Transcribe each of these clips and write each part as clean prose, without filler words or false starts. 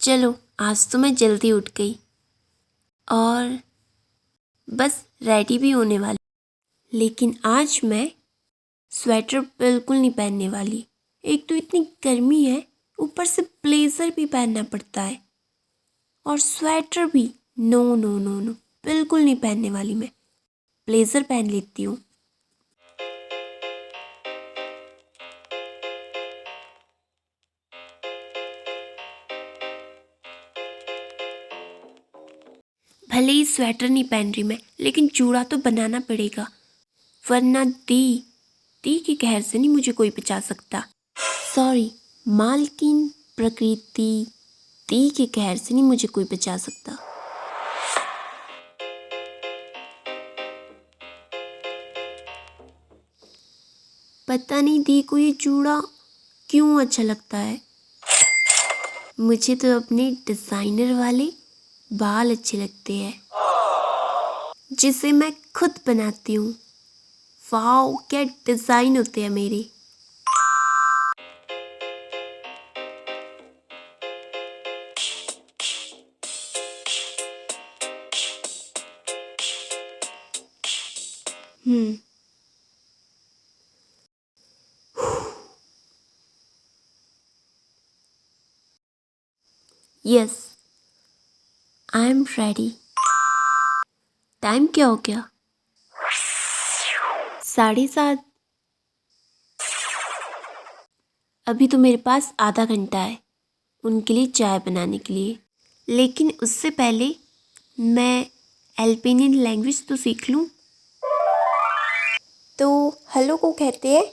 चलो आज तो मैं जल्दी उठ गई और बस रेडी भी होने वाली। लेकिन आज मैं स्वेटर बिल्कुल नहीं पहनने वाली। एक तो इतनी गर्मी है, ऊपर से ब्लेज़र भी पहनना पड़ता है और स्वेटर भी। नो नो नो नो, बिल्कुल नहीं पहनने वाली मैं। ब्लेज़र पहन लेती हूँ। भले ही स्वेटर नहीं पहन रही मैं, लेकिन जूड़ा तो बनाना पड़ेगा, वरना दी की कहर से नहीं मुझे कोई बचा सकता। सॉरी, मालकिन प्रकृति दी के कहर से नहीं मुझे कोई बचा सकता। पता नहीं दी को ये जूड़ा क्यों अच्छा लगता है। मुझे तो अपने डिज़ाइनर वाले बाल अच्छे लगते हैं, जिसे मैं खुद बनाती हूँ। वाओ, क्या डिज़ाइन होते हैं मेरे। Yes, I am ready. Time क्या हो गया? 7:30। अभी तो मेरे पास आधा घंटा है उनके लिए चाय बनाने के लिए। लेकिन उससे पहले मैं अल्पेनियन लैंग्वेज तो सीख लूँ। तो हेलो को कहते हैं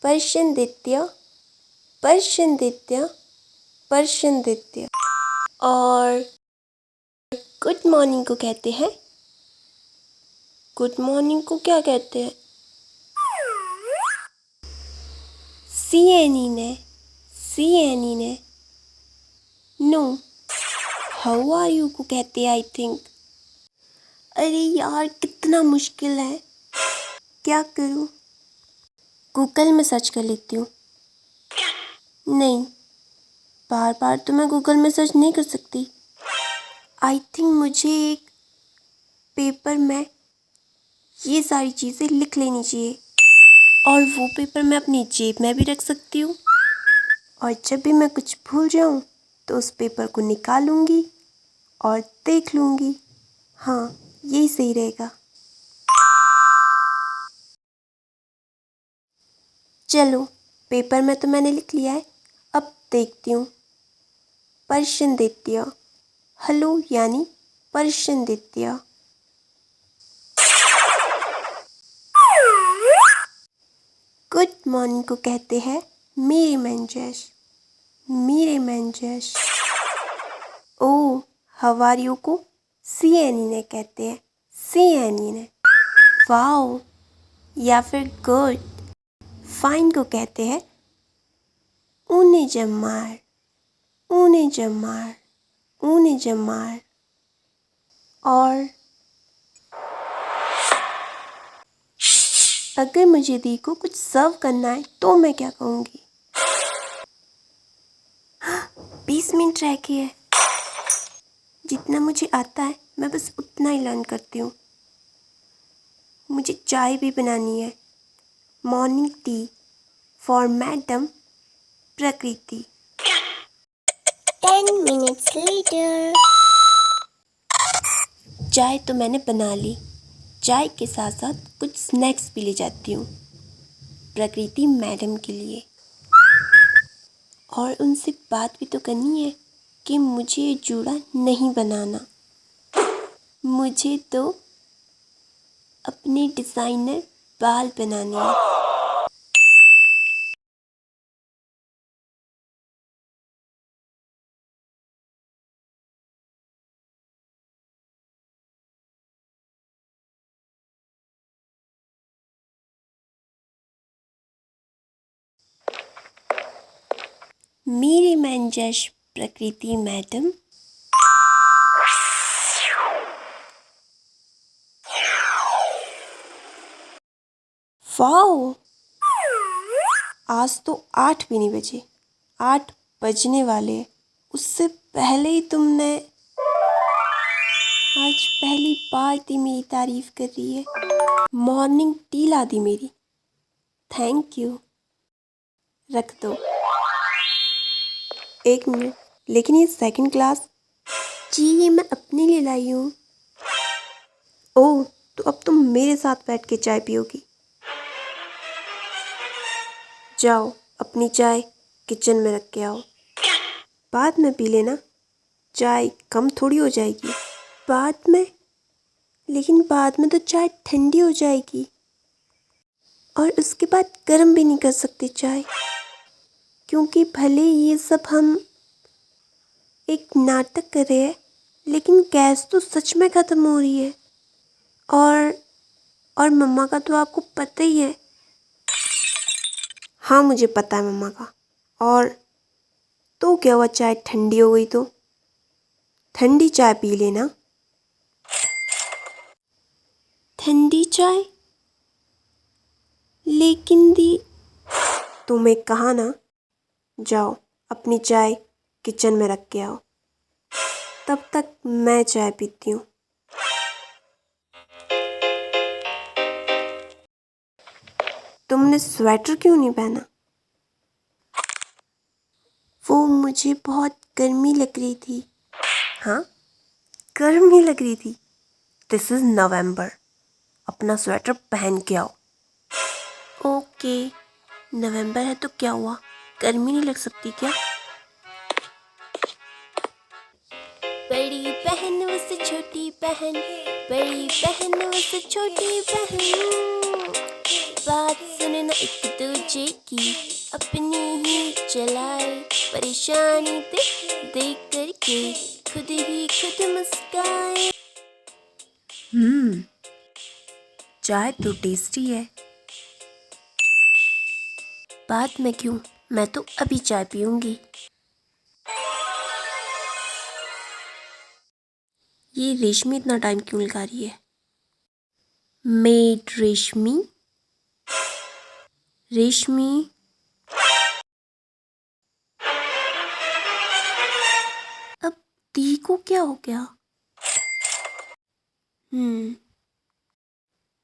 पर्शनदित्य, पर्शनदित्य, पर्शनदित्य। और गुड मॉर्निंग को कहते हैं, गुड मॉर्निंग को क्या कहते हैं? सी एनी ने, सी एनी ने। नो, हाउ आर यू को कहते हैं आई थिंक। अरे यार, कितना मुश्किल है, क्या करूँ? गूगल में सर्च कर लेती हूँ। नहीं, बार बार तो मैं गूगल में सर्च नहीं कर सकती। आई थिंक मुझे एक पेपर में ये सारी चीज़ें लिख लेनी चाहिए, और वो पेपर मैं अपनी जेब में भी रख सकती हूँ। और जब भी मैं कुछ भूल जाऊँ तो उस पेपर को निकालूंगी और देख लूँगी। हाँ, यही सही रहेगा। चलो, पेपर में तो मैंने लिख लिया है, अब देखती हूँ। पर्शनदित्य, हेलो यानी पर्शनदित्य। गुड मॉर्निंग को कहते हैं मेरे मंजश, मेरे मंजश। ओ, हाउ आर यू को सी एनी ने कहते हैं, सी एनी ने। वाओ, या फिर गुड फाइन को कहते हैं ऊने जमार, ऊने जमार, ऊने जमार। और अगर मुझे दी को कुछ सर्व करना है तो मैं क्या कहूँगी? 20 मिनट रह गए हैं। जितना मुझे आता है मैं बस उतना ही लर्न करती हूँ। मुझे चाय भी बनानी है, मॉर्निंग टी फॉर मैडम प्रकृति। 10 minutes later। चाय तो मैंने बना ली, चाय के साथ साथ कुछ स्नैक्स भी ले जाती हूँ प्रकृति मैडम के लिए। और उनसे बात भी तो करनी है कि मुझे ये जूड़ा नहीं बनाना, मुझे तो अपने डिज़ाइनर बाल बनाने हैं। मेरे मंजश प्रकृति मैडम। वाओ, आज तो 8 भी नहीं बजे, 8 बजने वाले हैं। उससे पहले ही तुमने आज पहली बार थी मेरी तारीफ कर रही है। मॉर्निंग टी ला दी मेरी। Thank you. रख दो। एक मिनट, लेकिन ये सेकंड क्लास। जी ये मैं अपने लिए लाई हूँ। ओह, तो अब तुम मेरे साथ बैठ के चाय पियोगी। जाओ अपनी चाय किचन में रख के आओ, बाद में पी लेना। चाय कम थोड़ी हो जाएगी। बाद में? लेकिन बाद में तो चाय ठंडी हो जाएगी और उसके बाद गर्म भी नहीं कर सकते चाय, क्योंकि भले ये सब हम एक नाटक कर रहे हैं, लेकिन गैस तो सच में ख़त्म हो रही है। और मम्मा का तो आपको पता ही है। हाँ मुझे पता है मम्मा का। और तो क्या हुआ, चाय ठंडी हो गई तो ठंडी चाय पी लेना। ठंडी चाय? लेकिन दी, तुम्हें कहा ना, जाओ अपनी चाय किचन में रख के आओ, तब तक मैं चाय पीती हूँ। तुमने स्वेटर क्यों नहीं पहना? वो मुझे बहुत गर्मी लग रही थी। हाँ गर्मी लग रही थी? दिस इज़ नवंबर, अपना स्वेटर पहन के आओ। ओके, नवंबर है तो क्या हुआ, गर्मी नहीं लग सकती क्या? बड़ी बहन उससे छोटी बहन, बड़ी बहन उससे छोटी बहन, बात सुने ना एक दूजे की, अपनी ही चलाए, परेशानी देख करके खुद ही खुद मुस्काए। चाय तो टेस्टी है। बाद में क्यों, मैं तो अभी चाय पीऊंगी। ये रेशमी इतना टाइम क्यों लगा रही है? मेड रेशमी, रेशमी। अब दी को क्या हो गया?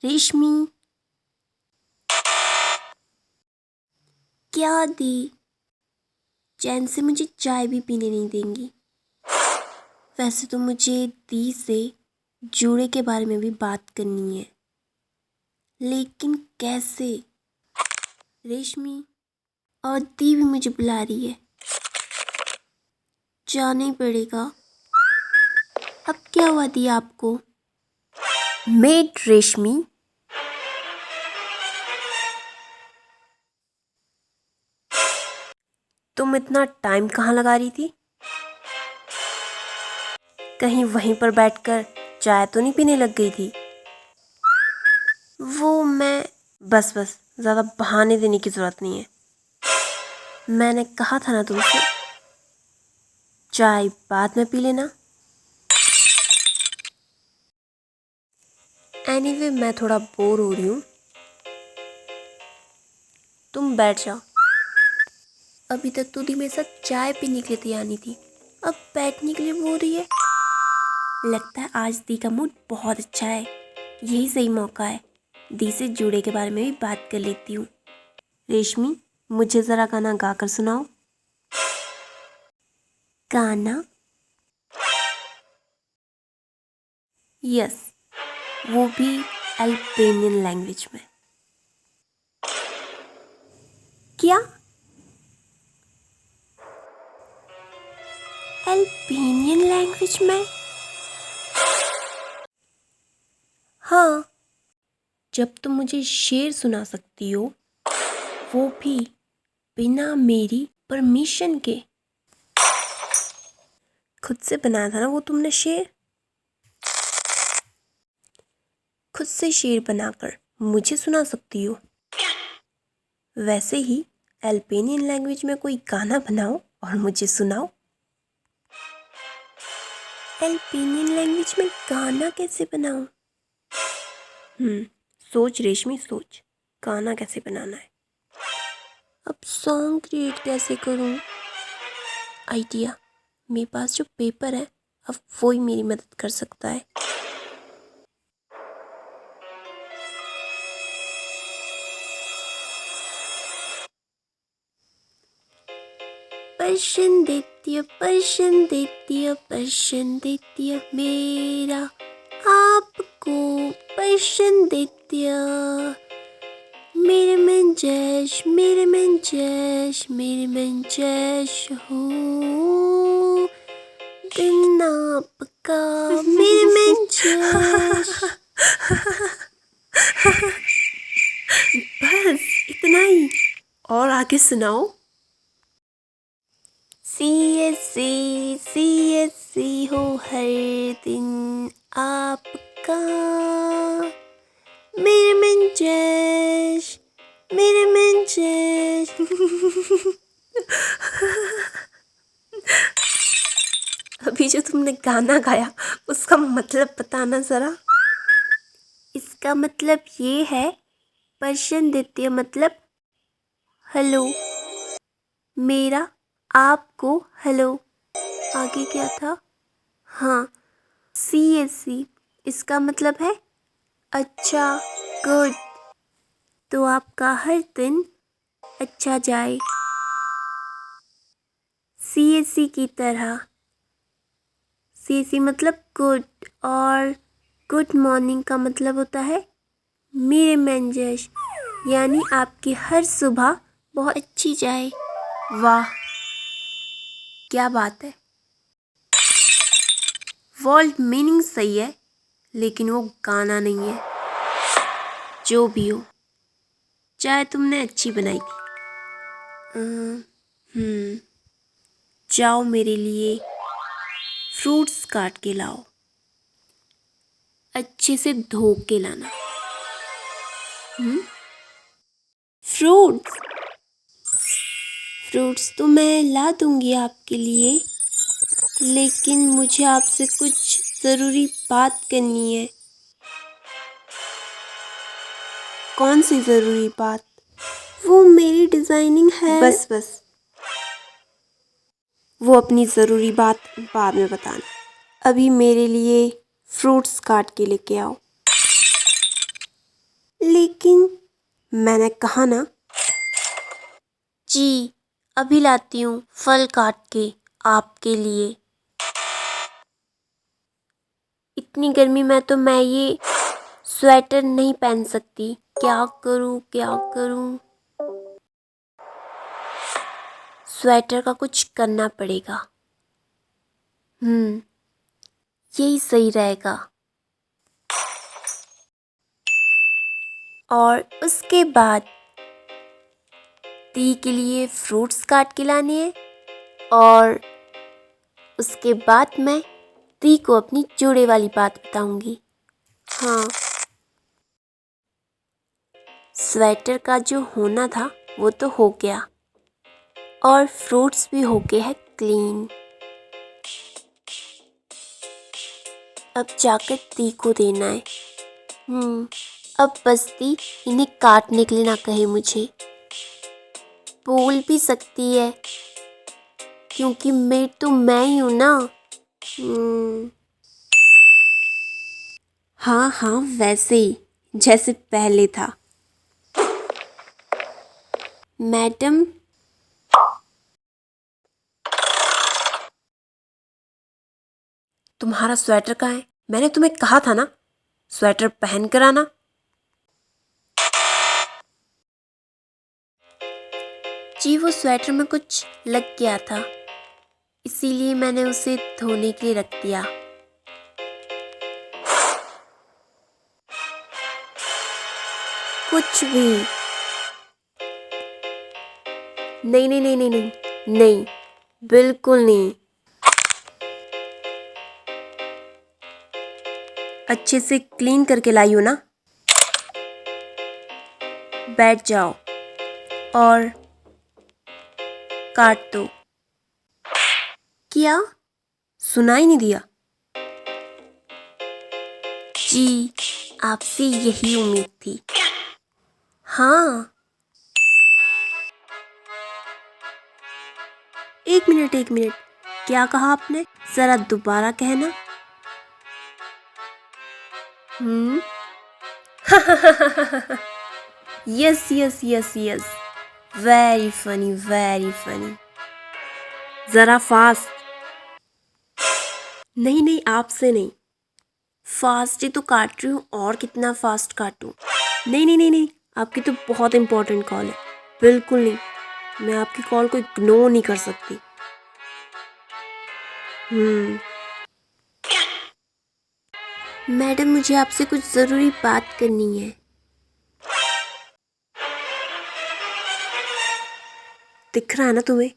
रेशमी, क्या दी चैन से मुझे चाय भी पीने नहीं देंगी? वैसे तो मुझे दी से जूड़े के बारे में भी बात करनी है, लेकिन कैसे? रेशमी और दी भी मुझे बुला रही है, जाना ही पड़ेगा। अब क्या हुआ दी आपको? मेड रेशमी, तुम इतना टाइम कहाँ लगा रही थी? कहीं वहीं पर बैठकर चाय तो नहीं पीने लग गई थी? वो मैं बस ज़्यादा बहाने देने की ज़रूरत नहीं है। मैंने कहा था ना तुमसे, चाय बाद में पी लेना। एनीवे मैं थोड़ा बोर हो रही हूँ, तुम बैठ जाओ। अभी तक तो दी मेरे साथ चाय पीने के लिए तैयार नहीं थी, अब बैठने के लिए बोल रही है। लगता है आज दी का मूड बहुत अच्छा है, यही सही मौका है, दी से जूड़े के बारे में भी बात कर लेती हूँ। रेशमी मुझे ज़रा गाना गा कर सुनाओ। गाना? यस, वो भी अल्बानियन लैंग्वेज में। क्या? अल्बानियन लैंग्वेज में? हाँ, जब तुम मुझे शेर सुना सकती हो, वो भी बिना मेरी परमिशन के। खुद से बनाया था ना वो तुमने शेर, खुद से शेर बनाकर मुझे सुना सकती हो। वैसे ही अल्बानियन लैंग्वेज में कोई गाना बनाओ और मुझे सुनाओ। अल्बानियन लैंग्वेज में गाना कैसे बनाऊं? सोच रेशमी सोच, गाना कैसे बनाना है। अब सॉन्ग क्रिएट कैसे करूं? आइडिया, मेरे पास जो पेपर है अब वो ही मेरी मदद कर सकता है। पर्शन देत्य मेरा आपको पर्शन देत्य। मेरे में जश हो दिन आपका मेरे में जश। बस इतना ही, और आगे सुनाओ। CSC हो हर दिन आपका मेरे में जश। अभी जो तुमने गाना गाया उसका मतलब बताना ज़रा। इसका मतलब ये है, पर्शन द्वितीय मतलब हेलो, मेरा आपको हेलो। आगे क्या था? हाँ, CSC इसका मतलब है अच्छा, गुड। तो आपका हर दिन अच्छा जाए CSC की तरह। CSC मतलब गुड, और गुड मॉर्निंग का मतलब होता है मेरे मंजश, यानी आपकी हर सुबह बहुत अच्छी जाए। वाह, क्या बात है। वर्ल्ड मीनिंग सही है, लेकिन वो गाना नहीं है। जो भी हो, चाहे तुमने अच्छी बनाई थी। जाओ मेरे लिए फ्रूट्स काट के लाओ, अच्छे से धो के लाना। फ्रूट्स तो मैं ला दूंगी आपके लिए, लेकिन मुझे आपसे कुछ ज़रूरी बात करनी है। कौन सी ज़रूरी बात? वो मेरी डिज़ाइनिंग है। बस वो अपनी ज़रूरी बात बाद में बताना। अभी मेरे लिए फ्रूट्स काट के लेके आओ। लेकिन मैंने कहा ना। जी, अभी लाती हूँ फल काट के आपके लिए। इतनी गर्मी में तो मैं ये स्वेटर नहीं पहन सकती। क्या करूँ? स्वेटर का कुछ करना पड़ेगा। यही सही रहेगा। और उसके बाद दी के लिए फ्रूट्स काट के लाने हैं, और उसके बाद मैं दी को अपनी जोड़े वाली बात बताऊंगी। हाँ, स्वेटर का जो होना था वो तो हो गया, और फ्रूट्स भी हो गए हैं क्लीन। अब जाकर दी को देना है। अब बस दी इन्हें काटने के लिए ना कहे मुझे। बोल भी सकती है, क्योंकि मेड तो मैं ही हूँ ना। हाँ, वैसे ही जैसे पहले था। मैडम, तुम्हारा स्वेटर कहाँ है? मैंने तुम्हें कहा था ना स्वेटर पहन कर आना। जी, वो स्वेटर में कुछ लग गया था, इसीलिए मैंने उसे धोने के लिए रख दिया। कुछ भी नहीं, बिल्कुल नहीं। अच्छे से क्लीन करके लाई हो ना। बैठ जाओ और काट दो। क्या? सुनाई नहीं दिया? जी, आपसे यही उम्मीद थी। हाँ, एक मिनट, क्या कहा आपने? जरा दोबारा कहना। Yes yes yes yes, very funny very funny. जरा फास्ट। नहीं नहीं, आपसे नहीं, फास्ट ही तो काट रही हूँ, और कितना फास्ट काटूँ? नहीं नहीं नहीं नहीं, आपकी तो बहुत इंपॉर्टेंट कॉल है। बिल्कुल नहीं, मैं आपकी कॉल को इग्नोर नहीं कर सकती। मैडम, मुझे आपसे कुछ ज़रूरी बात करनी है। दिख रहा है ना तुम्हें,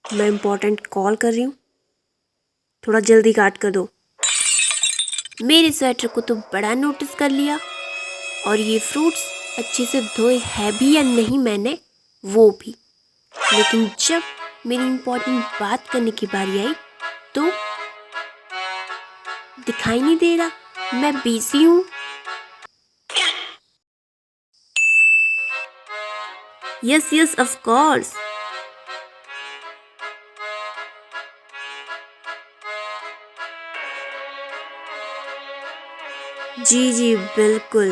मैं इम्पोर्टेंट कॉल कर रही हूँ। थोड़ा जल्दी काट कर दो। मेरे स्वेटर को तो बड़ा नोटिस कर लिया, और ये फ्रूट्स अच्छे से धोए है भी या नहीं मैंने, वो भी। लेकिन जब मेरी इम्पोर्टेंट बात करने की बारी आई तो दिखाई नहीं दे रहा, मैं बिजी हूँ। Yes yes of course. जी जी बिल्कुल।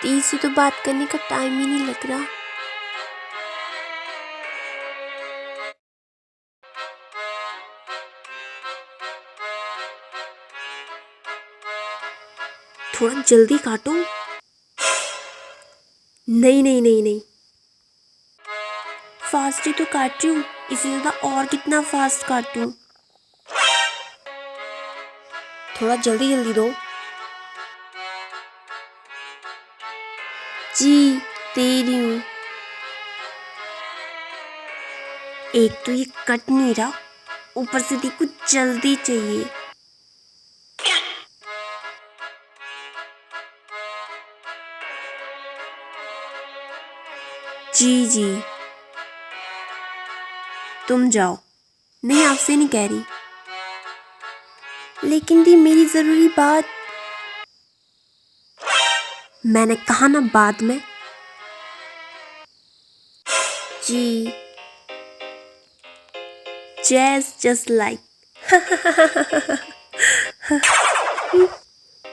30 से तो बात करने का टाइम ही नहीं लग रहा। थोड़ा जल्दी काटो। नहीं नहीं नहीं नहीं, फास्ट ही तो काट रही हूँ, इससे ज़्यादा और कितना फास्ट काटूँ? थोड़ा जल्दी जल्दी दो। जी दे रही हूँ। एक तो ये कट नहीं रहा, ऊपर से देखो जल्दी चाहिए। जी जी, तुम जाओ। नहीं, आपसे नहीं कह रही। लेकिन दी, मेरी ज़रूरी बात। मैंने कहा ना बाद में। जी, जस्ट लाइक।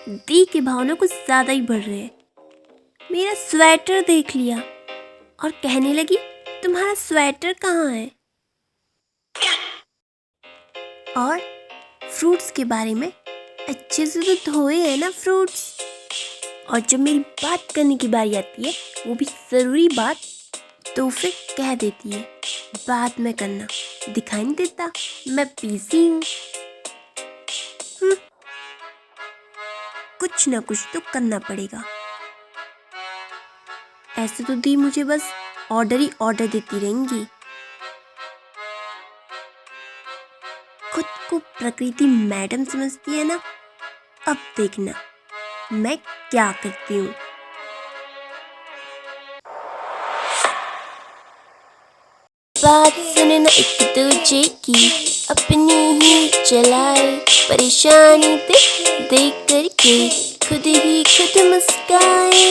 दी के भावना कुछ ज़्यादा ही बढ़ रहे हैं। मेरा स्वेटर देख लिया और कहने लगी तुम्हारा स्वेटर कहाँ है? और फ्रूट्स के बारे में, अच्छे से तो धोए हैं ना फ्रूट्स? और जब मेरी बात करने की बारी आती है, वो भी ज़रूरी बात, तो फिर कह देती है बाद में करना। दिखाई नहीं देता, मैं बिजी हूँ। कुछ ना कुछ तो करना पड़ेगा। ऐसे तो दी मुझे बस ऑर्डर ही ऑर्डर देती रहेंगी। खुद को प्रकृति मैडम समझती है ना, अब देखना मैं क्या करती हूँ। बात सुने ना एक दूजे की, अपनी ही चलाए, परेशानी देख देख करके खुद ही खुद मुस्काए।